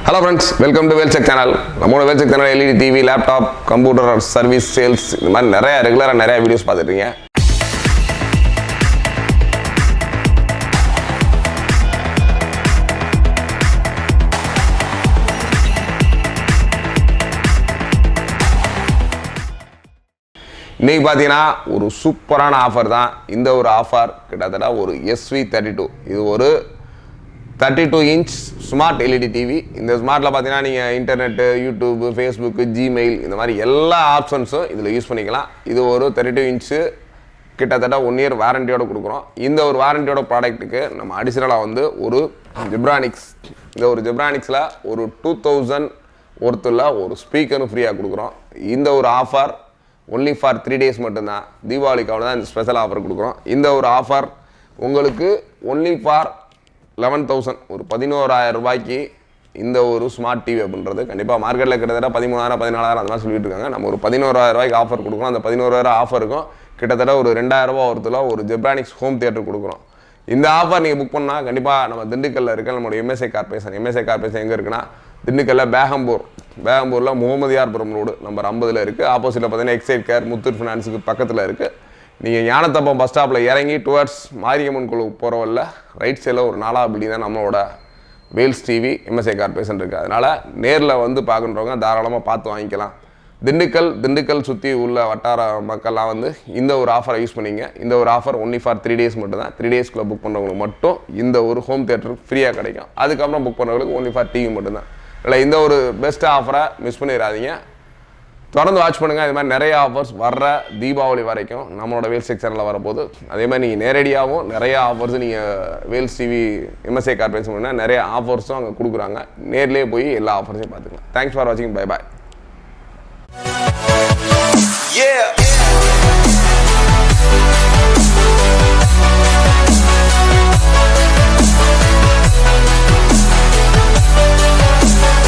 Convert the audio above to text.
Hello friends, welcome to Wellcheck channel. நம்மளோட Wellcheck channel LED TV, laptop, computer, service, sales இந்த மாதிரி நிறைய ரெகுலரா நிறைய வீடியோஸ் பார்த்துட்டு இருக்கீங்க. இன்னைக்கு பார்த்தீங்கன்னா ஒரு சூப்பரான ஆஃபர் தான். இந்த ஒரு ஆஃபர் கிட்டத்தட்ட ஒரு SV32. இது ஒரு 32 இன்ச் ஸ்மார்ட் எல்இடி டிவி. இந்த ஸ்மார்ட்டில் பார்த்தீங்கன்னா நீங்கள் இன்டர்நெட்டு, யூடியூப், ஃபேஸ்புக்கு, ஜிமெயில் இந்த மாதிரி எல்லா ஆப்ஷன்ஸும் இதில் யூஸ் பண்ணிக்கலாம். இது ஒரு 32 இன்ச்சு கிட்டத்தட்ட 1 இயர் வாரண்டியோடு கொடுக்குறோம். இந்த ஒரு வாரண்டியோட ப்ராடக்ட்டுக்கு நம்ம அடிஷ்னலாக வந்து ஒரு ஜெப்ரானிக்ஸ், இந்த ஒரு ஜெப்ரானிக்ஸில் ஒரு 2000 ஒர்த்தில் ஒரு ஸ்பீக்கரும் ஃப்ரீயாக கொடுக்குறோம். இந்த ஒரு ஆஃபர் ஒன்லி ஃபார் 3 days மட்டும்தான். தீபாவளிக்காக தான் இந்த ஸ்பெஷல் ஆஃபர் கொடுக்குறோம். இந்த ஒரு ஆஃபர் உங்களுக்கு ஒன்லி ஃபார் 11,000 ஒரு 11,000 ரூபாய்க்கு இந்த ஒரு ஸ்மார்ட் டிவி அப்படின்றது கண்டிப்பாக மார்க்கெட்டில் கிட்டத்தட்ட 13,000 14,000 அந்த மாதிரி சொல்லிட்டு இருக்காங்க. நம்ம ஒரு 11,000 ரூபாய்க்கு ஆஃபர் கொடுக்குறோம். அந்த 11,000 ஆஃபருக்கும் கிட்டத்தட்ட ஒரு 2,000 ரூபா ஒருத்தில் ஒரு ஜெப்ரானிக்ஸ் ஹோம் தியேட்டர் கொடுக்குறோம். இந்த ஆஃபர் நீங்கள் புக் பண்ணால் கண்டிப்பாக நம்ம திண்டுக்கல்லில் இருக்க நம்மளோட எம்எஸ்ஐ கார்பரேஷன் எங்கே இருக்குன்னா திண்டுக்கல்லில் பேகம்பூரில் முகமதியார்புரம் ரோடு நம்பர் 50 இருக்குது. ஆப்போசிட்டில் பார்த்தீங்கன்னா எக்ஸைட் கேர் முத்தூட் ஃபினான்ஸுக்கு பக்கத்தில் இருக்குது. நீங்கள் ஞானத்தப்பம் பஸ் ஸ்டாப்பில் இறங்கி டுவர்ட்ஸ் மாரியம்மன் குழு போகிறவரில் ரைட் சைடில் ஒரு 4வது பில்டிங் தான் நம்மளோட வேல்ஸ் டிவி எம்எஸ்ஐ கார்பரேஷன் இருக்குது. அதனால் நேரில் வந்து பார்க்குறவங்க தாராளமாக பார்த்து வாங்கிக்கலாம். திண்டுக்கல் சுற்றி உள்ள வட்டார மக்கள்லாம் வந்து இந்த ஒரு ஆஃபரை யூஸ் பண்ணிங்க. இந்த ஒரு ஆஃபர் ஒன்லி ஃபார் 3 days மட்டும்தான். 3 daysக்குள்ளே புக் பண்ணுறவங்களுக்கு மட்டும் இந்த ஒரு ஹோம் தியேட்டர் ஃப்ரீயாக கிடைக்கும். அதுக்கப்புறம் புக் பண்ணுறவங்களுக்கு ஒன்லி ஃபார் டிவி மட்டும்தான். இல்லை இந்த ஒரு பெஸ்ட் ஆஃபரை மிஸ் பண்ணிடாதீங்க. தொடர்ந்து வாட்ச் பண்ணுங்கள். இது மாதிரி நிறைய ஆஃபர்ஸ் வர்ற தீபாவளி வரைக்கும் நம்மளோட வேல்ஸ் சேனலில் வரப்போகுது. அதே மாதிரி நீங்கள் நேரடியாகவும் நிறைய ஆஃபர்ஸ் நீங்கள் வேல்ஸ் டிவி எம்எஸ்ஐ கார்பரேஷன் பண்ணால் நிறைய ஆஃபர்ஸும் அங்கே கொடுக்குறாங்க. நேர்லேயே போய் எல்லா ஆஃபர்ஸையும் பார்த்துக்கலாம். தேங்க்ஸ் ஃபார் வாட்சிங். Bye bye.